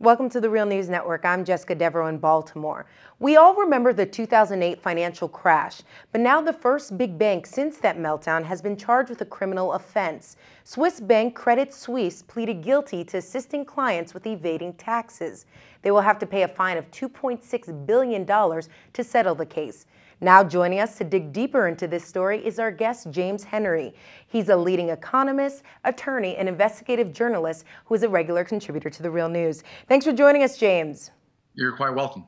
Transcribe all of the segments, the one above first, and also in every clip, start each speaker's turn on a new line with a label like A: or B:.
A: Welcome to the Real News Network. I'm Jessica Devereaux in Baltimore. We all remember the 2008 financial crash, but now the first big bank since that meltdown has been charged with a criminal offense. Swiss bank Credit Suisse pleaded guilty to assisting clients with evading taxes. They will have to pay a fine of $2.6 billion to settle the case. Now joining us to dig deeper into this story is our guest, James Henry. He's a leading economist, attorney, and investigative journalist who is a regular contributor to The Real News. Thanks for joining us, James.
B: You're quite welcome.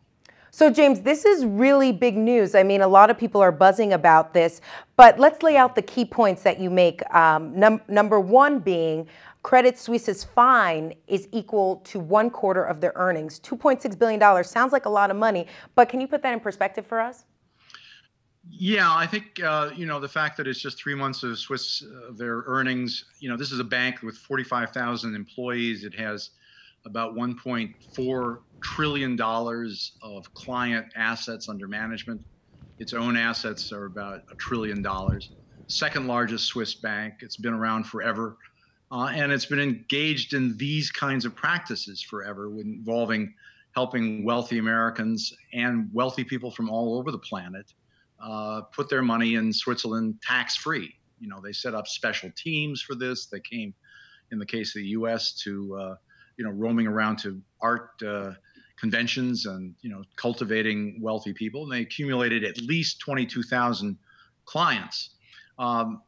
A: So, James, this is really big news. I mean, a lot of people are buzzing about this, but let's lay out the key points that you make. Number one being Credit Suisse's fine is equal to 1/4 of their earnings. $2.6 billion sounds like a lot of money, but can you put that in perspective for us?
B: Yeah, I think, the fact that it's just 3 months of their earnings, this is a bank with 45,000 employees. It has about $1.4 trillion of client assets under management. Its own assets are about $1 trillion. Second largest Swiss bank. It's been around forever. And it's been engaged in these kinds of practices forever, involving helping wealthy Americans and wealthy people from all over the planet put their money in Switzerland tax-free. They set up special teams for this. They came, in the case of the U.S., to roaming around to art conventions and cultivating wealthy people. And they accumulated at least 22,000 clients.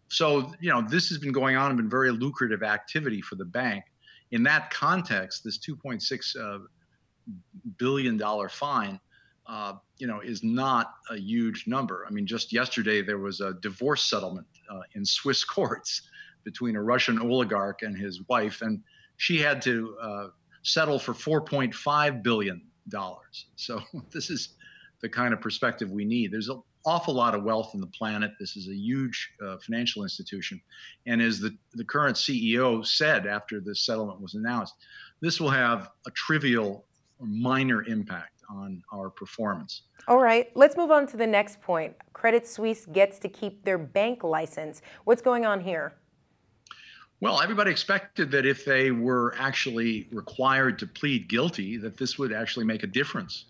B: So this has been going on and been very lucrative activity for the bank. In that context, this $2.6 billion fine is not a huge number. I mean, just yesterday there was a divorce settlement in Swiss courts between a Russian oligarch and his wife, and she had to settle for $4.5 billion. So this is the kind of perspective we need. There's an awful lot of wealth on the planet. This is a huge financial institution. And as the current CEO said after this settlement was announced, this will have a trivial or minor impact on our performance.
A: All right, let's move on to the next point. Credit Suisse gets to keep their bank license. What's going on here?
B: Well, everybody expected that if they were actually required to plead guilty, that this would actually make a difference.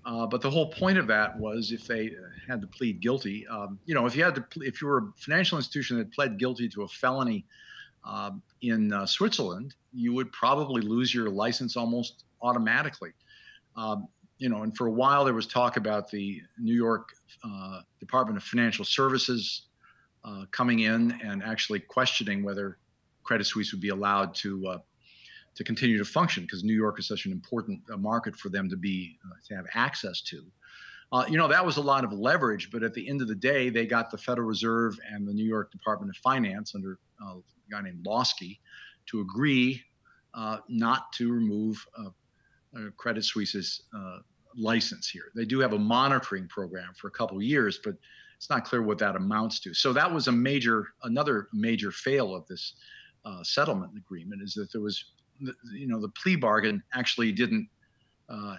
B: But the whole point of that was if they had to plead guilty, if you were a financial institution that pled guilty to a felony in Switzerland, you would probably lose your license almost automatically. And for a while there was talk about the New York Department of Financial Services coming in and actually questioning whether Credit Suisse would be allowed to continue to function, because New York is such an important market for them to have access to. That was a lot of leverage, but at the end of the day, they got the Federal Reserve and the New York Department of Finance under a guy named Losky to agree not to remove Credit Suisse's license here. They do have a monitoring program for a couple of years, but it's not clear what that amounts to. So that was another major fail of this settlement agreement, is that there was, the plea bargain actually didn't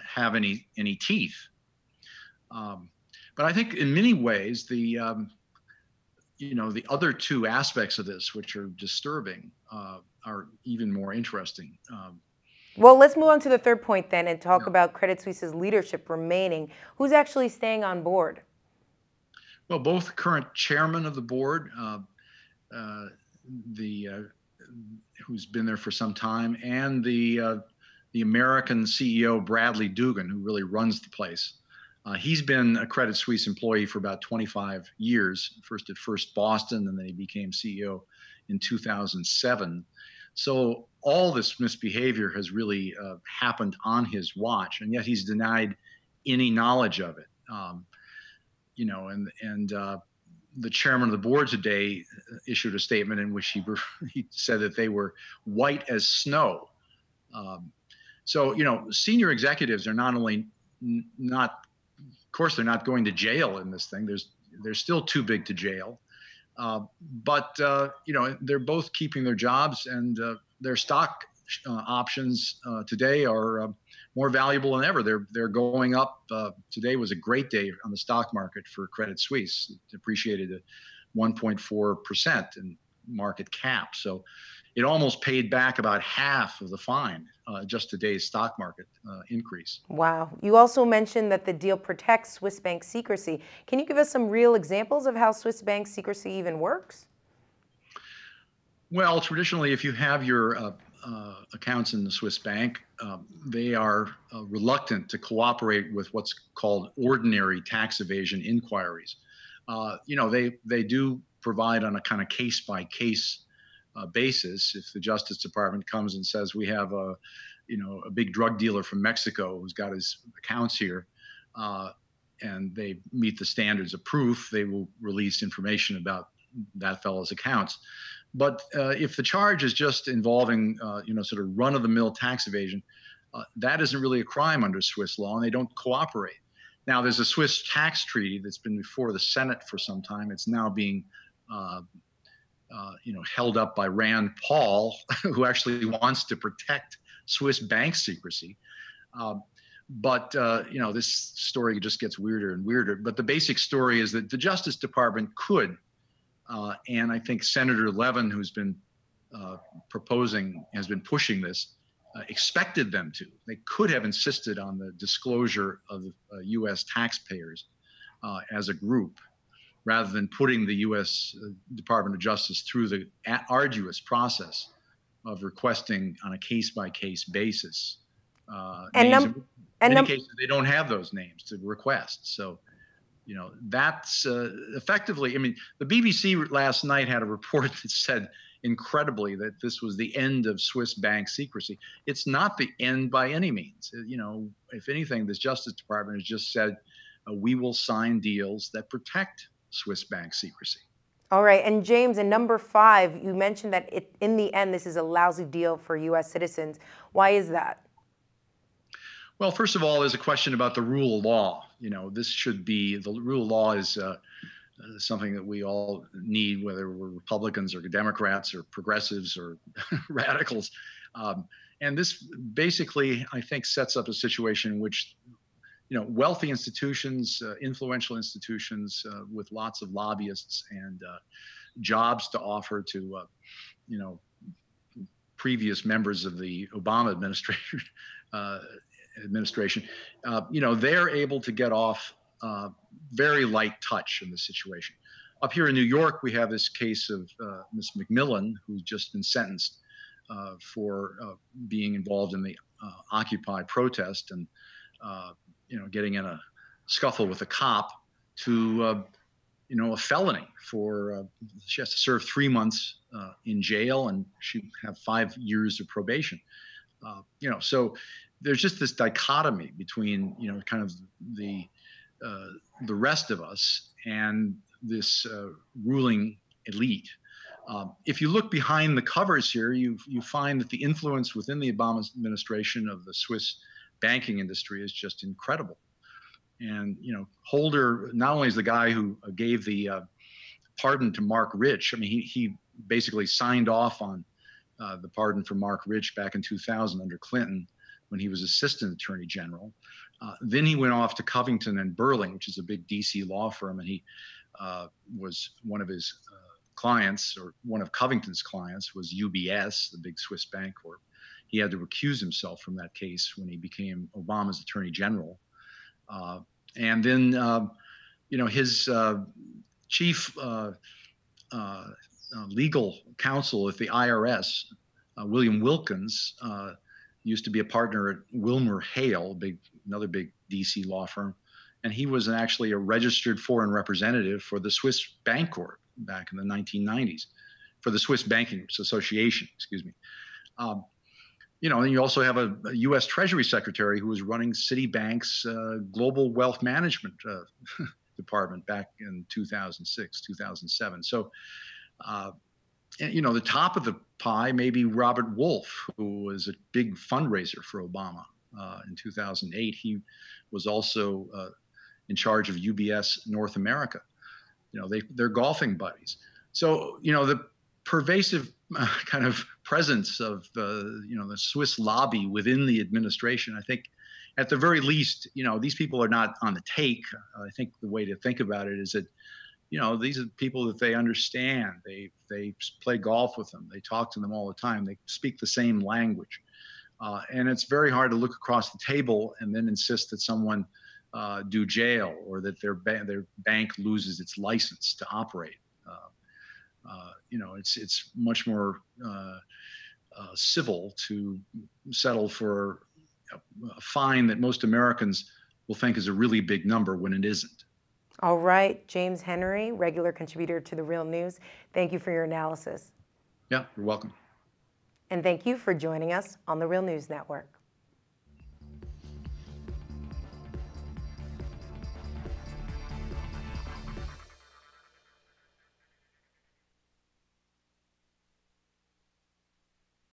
B: have any teeth. But I think in many ways the other two aspects of this, which are disturbing, are even more interesting.
A: Well, let's move on to the third point then and talk about Credit Suisse's leadership remaining. Who's actually staying on board?
B: Well, both the current chairman of the board, who's been there for some time, and the American CEO, Bradley Dugan, who really runs the place. He's been a Credit Suisse employee for about 25 years, first at First Boston, and then he became CEO in 2007. So all this misbehavior has really happened on his watch, and yet he's denied any knowledge of it. The chairman of the board today issued a statement in which he said that they were white as snow. Senior executives are not only of course, they're not going to jail in this thing. They're still too big to jail. But they're both keeping their jobs, and their stock options today are more valuable than ever. They're going up. Today was a great day on the stock market for Credit Suisse. It appreciated at 1.4% in market cap. So, it almost paid back about half of the fine, just today's stock market increase.
A: Wow. You also mentioned that the deal protects Swiss bank secrecy. Can you give us some real examples of how Swiss bank secrecy even works?
B: Well, traditionally, if you have your accounts in the Swiss bank, they are reluctant to cooperate with what's called ordinary tax evasion inquiries. They do provide on a kind of case by case basis. If the Justice Department comes and says we have a big drug dealer from Mexico who's got his accounts here, and they meet the standards of proof, they will release information about that fellow's accounts. But if the charge is just involving, sort of run-of-the-mill tax evasion, that isn't really a crime under Swiss law, and they don't cooperate. Now, there's a Swiss tax treaty that's been before the Senate for some time. It's now being, held up by Rand Paul, who actually wants to protect Swiss bank secrecy. But this story just gets weirder and weirder. But the basic story is that the Justice Department could, and I think Senator Levin, who's been has been pushing this, expected them to. They could have insisted on the disclosure of U.S. taxpayers as a group, rather than putting the U.S. Department of Justice through the arduous process of requesting on a case-by-case basis. In many cases, they don't have those names to request. So, that's effectively, I mean, the BBC last night had a report that said, incredibly, that this was the end of Swiss bank secrecy. It's not the end by any means. If anything, this Justice Department has just said, we will sign deals that protect Swiss bank secrecy.
A: All right. And James, in number 5, you mentioned that in the end, this is a lousy deal for U.S. citizens. Why is that?
B: Well, first of all, there's a question about the rule of law. This should be, the rule of law is something that we all need, whether we're Republicans or Democrats or progressives or radicals. And this basically, I think, sets up a situation in which, wealthy institutions, influential institutions with lots of lobbyists and jobs to offer to, previous members of the Obama administration, they're able to get off very light touch in this situation. Up here in New York, we have this case of Ms. McMillan, who's just been sentenced for being involved in the Occupy protest and, getting in a scuffle with a cop to, a felony for, she has to serve 3 months in jail, and she have 5 years of probation. So there's just this dichotomy between, kind of the rest of us and this ruling elite. If you look behind the covers here, you find that the influence within the Obama administration of the Swiss banking industry is just incredible. And, Holder not only is the guy who gave the pardon to Mark Rich. I mean, he basically signed off on the pardon for Mark Rich back in 2000 under Clinton, when he was Assistant Attorney General. Then he went off to Covington and Burling, which is a big DC law firm, and he was one of his clients, or one of Covington's clients, was UBS, the big Swiss bank corp. He had to recuse himself from that case when he became Obama's Attorney General. And then, his chief legal counsel at the IRS, William Wilkins, used to be a partner at Wilmer Hale, another big DC law firm, and he was actually a registered foreign representative for the Swiss Bank Corp back in the 1990s, for the Swiss Banking Association, excuse me. And you also have a U.S. Treasury Secretary who was running Citibank's Global Wealth Management department back in 2006, 2007. So, the top of the pie may be Robert Wolf, who was a big fundraiser for Obama in 2008. He was also in charge of UBS North America. They're golfing buddies. So, the pervasive kind of presence of the Swiss lobby within the administration, I think, at the very least, these people are not on the take. I think the way to think about it is that these are people that they understand. They play golf with them. They talk to them all the time. They speak the same language. And it's very hard to look across the table and then insist that someone do jail or that their bank loses its license to operate. It's much more civil to settle for a fine that most Americans will think is a really big number when it isn't.
A: All right, James Henry, regular contributor to The Real News. Thank you for your analysis.
B: Yeah, you're welcome.
A: And thank you for joining us on The Real News Network.